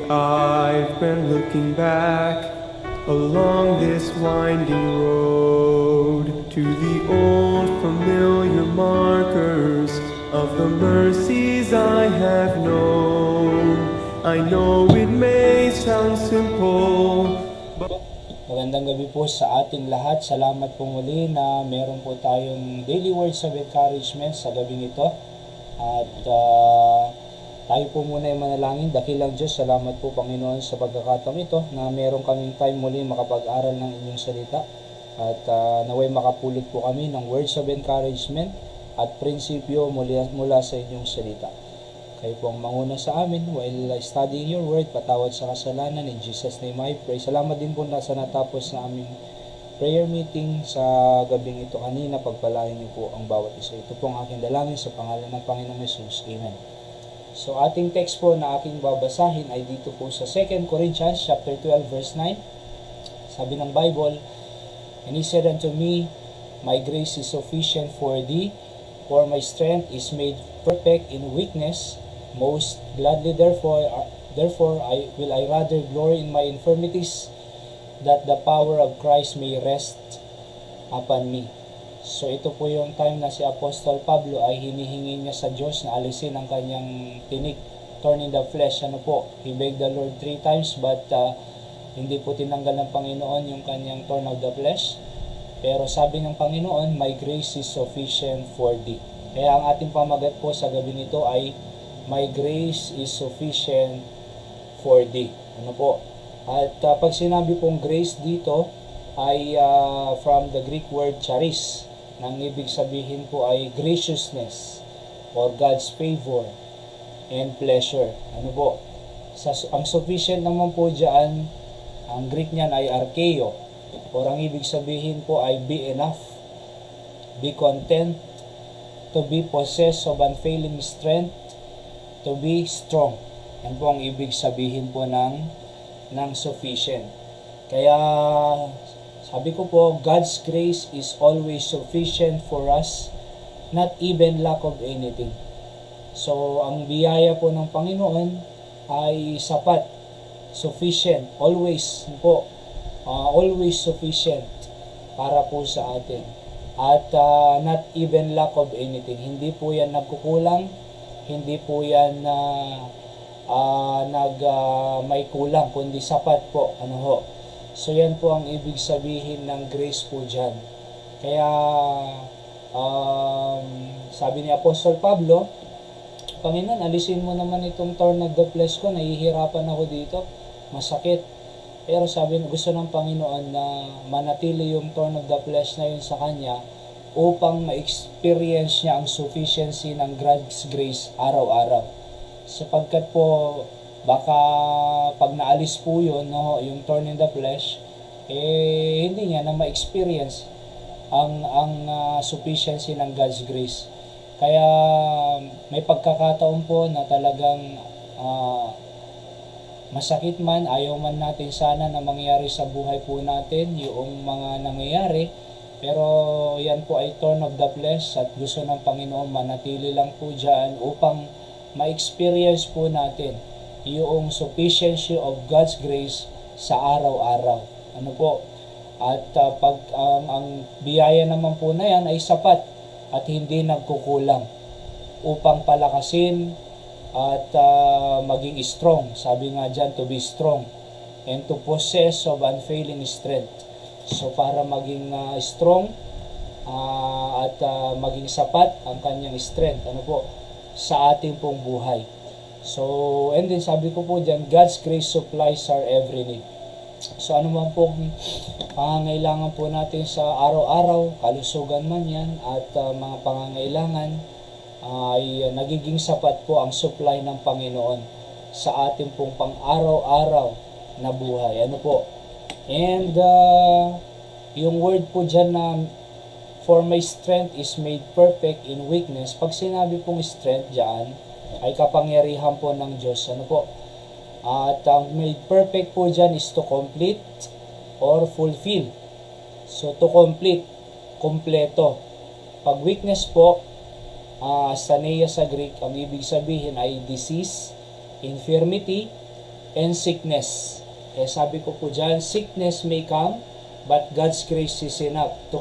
I've been looking back along this winding road to the old familiar markers of the mercies I have known. I know it may sound simple. Magandang gabi po sa ating lahat. Salamat po muli na meron po tayong daily words of encouragement sa gabing ito. At tayo po muna ay manalangin. Dakilang Diyos, salamat po Panginoon sa pagkakataong ito na meron kaming time muli makapag-aral ng inyong salita. At naway makapulot po kami ng words of encouragement at prinsipyo mula sa inyong salita. Kayo po ang manguna sa amin while studying your word, patawad sa kasalanan. In Jesus' name I pray. Salamat din po na sa natapos na aming prayer meeting sa gabing ito kanina. Pagpalain niyo po ang bawat isa. Ito po ang aking dalangin sa pangalan ng Panginoong Jesus. Amen. So ating text po na aking babasahin ay dito po sa 2 Corinthians chapter 12 verse 9. Sabi ng Bible, "And he said unto me, My grace is sufficient for thee, for my strength is made perfect in weakness. Most gladly therefore I rather glory in my infirmities, that the power of Christ may rest upon me." So ito po yung time na si Apostol Pablo ay hinihingi niya sa Diyos na alisin ang kanyang tinik, thorn in the flesh. Ano po, he begged the Lord 3 times but hindi po tinanggal ng Panginoon yung kanyang thorn of the flesh. Pero sabi ng Panginoon, "My grace is sufficient for thee." Kaya ang ating pamagat po sa gabi nito ay "My grace is sufficient for thee." Ano po? At pag sinabi pong grace dito ay from the Greek word charis. Nang ibig sabihin po ay graciousness or God's favor and pleasure. Ano po? Ang sufficient naman po dyan, ang Greek niyan ay archeo. Or ang ibig sabihin po ay be enough, be content, to be possessed of unfailing strength, to be strong. Yan po ang ibig sabihin po ng sufficient. Kaya sabi ko po, God's grace is always sufficient for us, not even lack of anything. So ang biyaya po ng Panginoon ay sapat, sufficient, always po, always sufficient para po sa atin. At not even lack of anything. Hindi po yan nagkukulang, hindi po yan may kulang, kundi sapat po. Ano ho? So yan po ang ibig sabihin ng grace po dyan. Kaya sabi ni Apostol Pablo, "Panginoon, alisin mo naman itong thorn of the flesh ko, nahihirapan ako dito, masakit." Pero sabi, gusto ng Panginoon na manatili yung thorn of the flesh na yun sa kanya upang ma-experience niya ang sufficiency ng God's grace araw-araw. Sapagkat po, baka pag naalis po yun, no, yung thorn in the flesh, hindi niya na ma-experience ang sufficiency ng God's grace. Kaya may pagkakataon po na talagang masakit man, ayaw man natin sana na mangyari sa buhay po natin yung mga nangyayari, pero yan po ay thorn of the flesh at gusto ng Panginoon manatili lang po dyan upang ma-experience po natin yung sufficiency of God's grace sa araw-araw. Ano po? At pag ang biyaya naman po na yan ay sapat at hindi nagkukulang upang palakasin at maging strong. Sabi nga dyan, to be strong and to possess of unfailing strength. So para maging strong at maging sapat ang kanyang strength, ano po, sa ating pong buhay. So, and then sabi ko po dyan, God's grace supplies our every need. So ano man po pangangailangan po natin sa araw-araw, kalusugan man yan at mga pangangailangan, ay nagiging sapat po ang supply ng Panginoon sa ating pong pang-araw-araw na buhay. Ano po? And yung word po dyan na "For my strength is made perfect in weakness." Pag sinabi pong strength dyan, ay kapangyarihan po ng Diyos. Ano po? At ang made perfect po dyan is to complete or fulfill. So to complete, kompleto. Pag weakness po, Staneia sa Greek, ang ibig sabihin ay disease, infirmity, and sickness. Sabi ko po dyan, sickness may come, but God's grace is enough to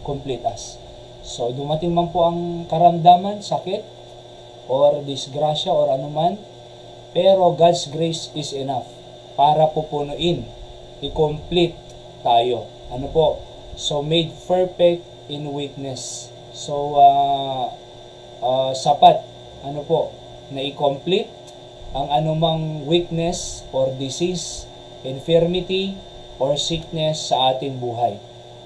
complete us. So, dumating man po ang karamdaman, sakit, or disgrasya, or anuman, pero God's grace is enough para pupunuin, i-complete tayo. Ano po? So, made perfect in weakness. So, sapat, ano po, na i-complete ang anumang weakness or disease, infirmity, or sickness sa ating buhay.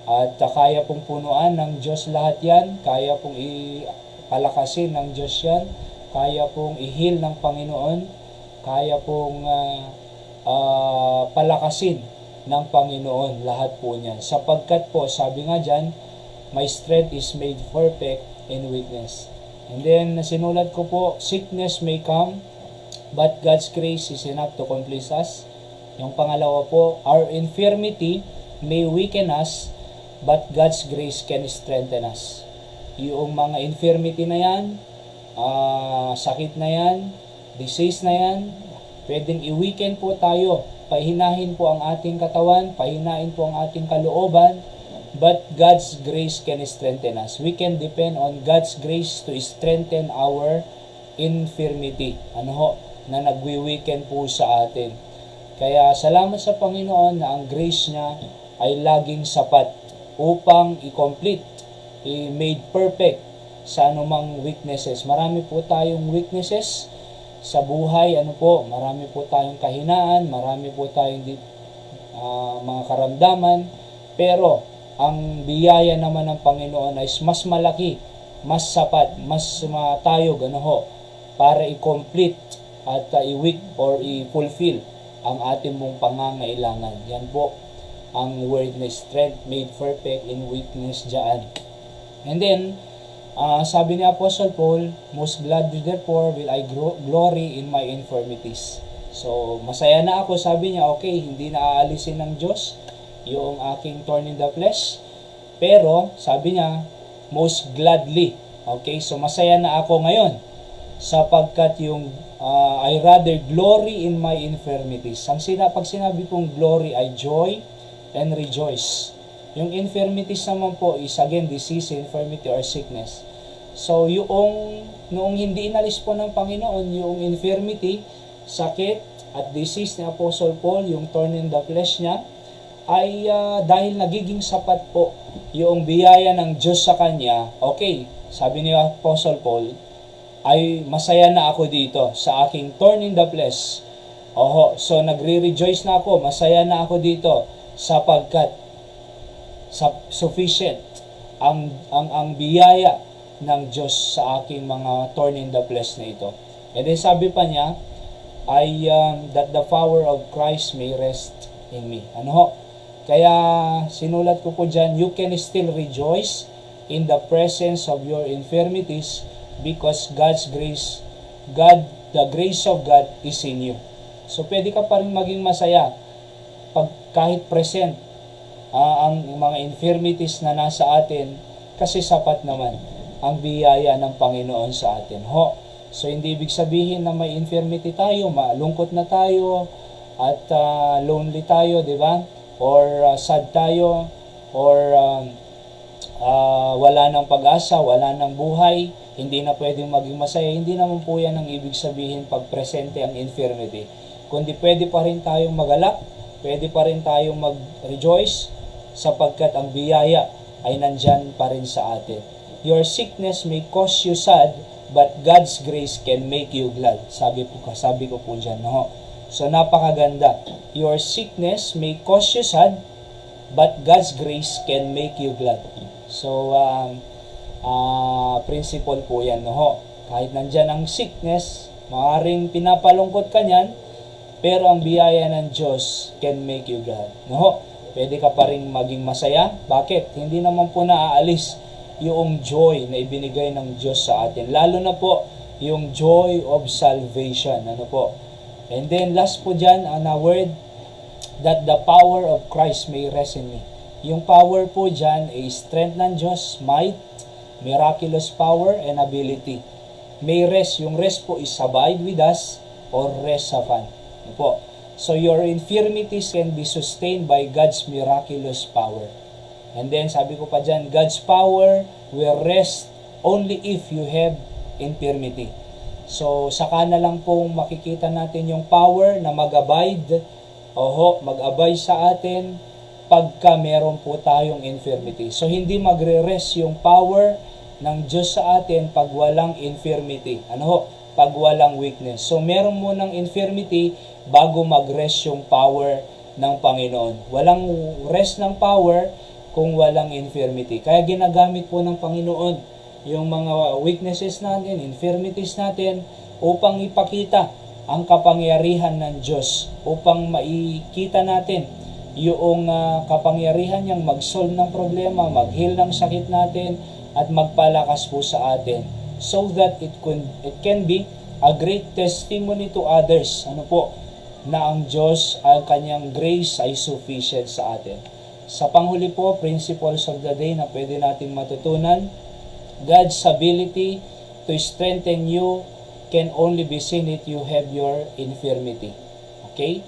At kaya pong punuan ng Diyos lahat yan, kaya pong ipalakasin ng Diyos yan, kaya pong i-heal ng Panginoon, kaya pong palakasin ng Panginoon lahat po niyan. Sapagkat po, sabi nga dyan, my strength is made perfect in weakness. And then, sinulat ko po, sickness may come, but God's grace is enough to complete us. Yung pangalawa po, our infirmity may weaken us, but God's grace can strengthen us. Yung mga infirmity na yan, sakit na yan, disease na yan, pwedeng i-weaken po tayo. Pahinahin po ang ating katawan, pahinahin po ang ating kalooban, but God's grace can strengthen us. We can depend on God's grace to strengthen our infirmity. Ano ho? Na nagwi-weaken po sa atin. Kaya salamat sa Panginoon na ang grace niya ay laging sapat upang i-complete, i-made perfect sa anumang weaknesses. Marami po tayong weaknesses sa buhay, ano po, marami po tayong kahinaan, marami po tayong mga karamdaman, pero ang biyaya naman ng Panginoon ay mas malaki, mas sapat, mas matayog, ano ho, para i-complete at i-weak or i-fulfill ang ating mong pangangailangan. Yan po ang word na strength made perfect in weakness dyan. And then, sabi ni Apostle Paul, most gladly therefore will I glory in my infirmities. So, masaya na ako, sabi niya, okay, hindi na aalisin ng Diyos yung aking thorn in the flesh. Pero, sabi niya, most gladly. Okay, so masaya na ako ngayon sapagkat yung I rather glory in my infirmities. Pag sinabi pong glory ay joy and rejoice. Yung infirmities naman po is again disease, infirmity, or sickness. So noong hindi inalis po ng Panginoon yung infirmity, sakit at disease ni Apostle Paul, yung thorn in the flesh niya, ay dahil nagiging sapat po yung biyaya ng Diyos sa kanya, okay, sabi ni Apostle Paul, ay masaya na ako dito sa aking thorn in the flesh. So nagre-rejoice na ako, masaya na ako dito sapagkat sufficient ang biyaya ng Diyos sa aking mga thorn in the flesh na ito. And then sabi pa niya, that the power of Christ may rest in me. Ano ho? Kaya sinulat ko po dyan, you can still rejoice in the presence of your infirmities because the grace of God is in you. So pwede ka pa rin maging masaya pag kahit present ang mga infirmities na nasa atin kasi sapat naman ang biyaya ng Panginoon sa atin. So hindi ibig sabihin na may infirmity tayo, malungkot na tayo at lonely tayo, di ba? Or sad tayo, or wala ng pag-asa, wala ng buhay, hindi na pwedeng maging masaya. Hindi naman po yan ang ibig sabihin pag presente ang infirmity. Kundi pwede pa rin tayong magalak, pwede pa rin tayong mag-rejoice sapagkat ang biyaya ay nandyan pa rin sa atin. Your sickness may cause you sad, but God's grace can make you glad. Sabi ko po dyan, no? So napakaganda. Your sickness may cause you sad, but God's grace can make you glad. So, principle po yan, no? Kahit nandyan ang sickness, maaaring pinapalungkot ka niyan, pero ang biyaya ng Diyos can make you glad. No? Pwede ka pa rin maging masaya. Bakit? Hindi naman po naaalis yung joy na ibinigay ng Diyos sa atin. Lalo na po yung joy of salvation. Ano po? And then last po dyan, a word, that the power of Christ may rest in me. Yung power po dyan ay strength ng Diyos, might, miraculous power, and ability. May rest. Yung rest po is abide with us or rest sa fan. Ano po? So your infirmities can be sustained by God's miraculous power. And then sabi ko pa dyan, God's power will rest only if you have infirmity. So saka na lang pong makikita natin yung power na mag-abide sa atin pagka meron po tayong infirmity. So hindi magre-rest yung power ng Diyos sa atin pag walang infirmity. Pag walang weakness. So meron mo ng infirmity bago mag-rest yung power ng Panginoon. Walang rest ng power kung walang infirmity. Kaya ginagamit po ng Panginoon yung mga weaknesses natin, infirmities natin, upang ipakita ang kapangyarihan ng Diyos, upang makita natin yung kapangyarihan niyang mag-solve ng problema, mag-heal ng sakit natin, at magpalakas po sa atin, so that it can be a great testimony to others, na ang Diyos, ang kanyang grace ay sufficient sa atin. Sa panghuli po, principles of the day na pwede natin matutunan, God's ability to strengthen you can only be seen if you have your infirmity. Okay?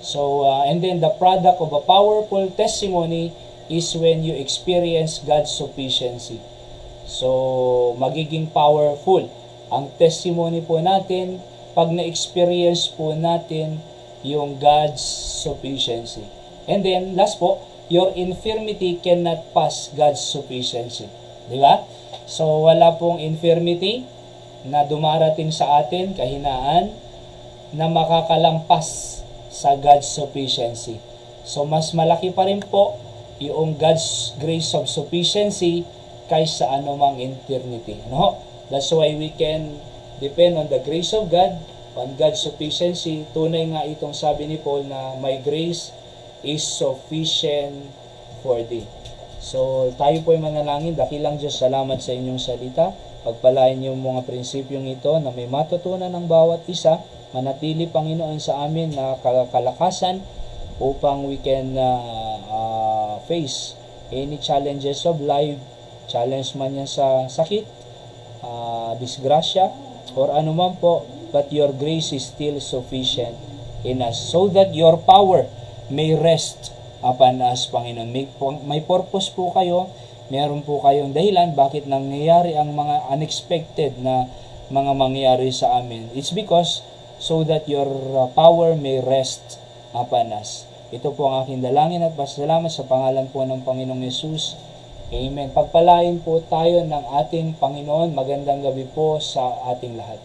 So, and then the product of a powerful testimony is when you experience God's sufficiency. So, magiging powerful ang testimony po natin pag na-experience po natin yung God's sufficiency. And then, last po, your infirmity cannot pass God's sufficiency. Di ba? So, wala pong infirmity na dumarating sa atin, kahinaan, na makakalampas sa God's sufficiency. So, mas malaki pa rin po yung God's grace of sufficiency kaysa anumang infirmity. That's why we can depend on the grace of God, on God's sufficiency. Tunay nga itong sabi ni Paul na my grace is sufficient for thee. So, tayo po ay manalangin. Dakilang Diyos, salamat sa inyong salita. Pagpalain niyo mga prinsipyong ito na may matutunan ng bawat isa. Manatili, Panginoon, sa amin na kalakasan upang we can face any challenges of life. Challenge man yan sa sakit, disgrasya, or anuman po. But your grace is still sufficient in us so that your power may rest upon us, Panginoon. May purpose po kayo, meron po kayong dahilan bakit nangyayari ang mga unexpected na mga mangyayari sa amin. It's because so that your power may rest upon us. Ito po ang aking dalangin at pasalamat sa pangalan po ng Panginoong Yesus. Amen. Pagpalain po tayo ng ating Panginoon. Magandang gabi po sa ating lahat.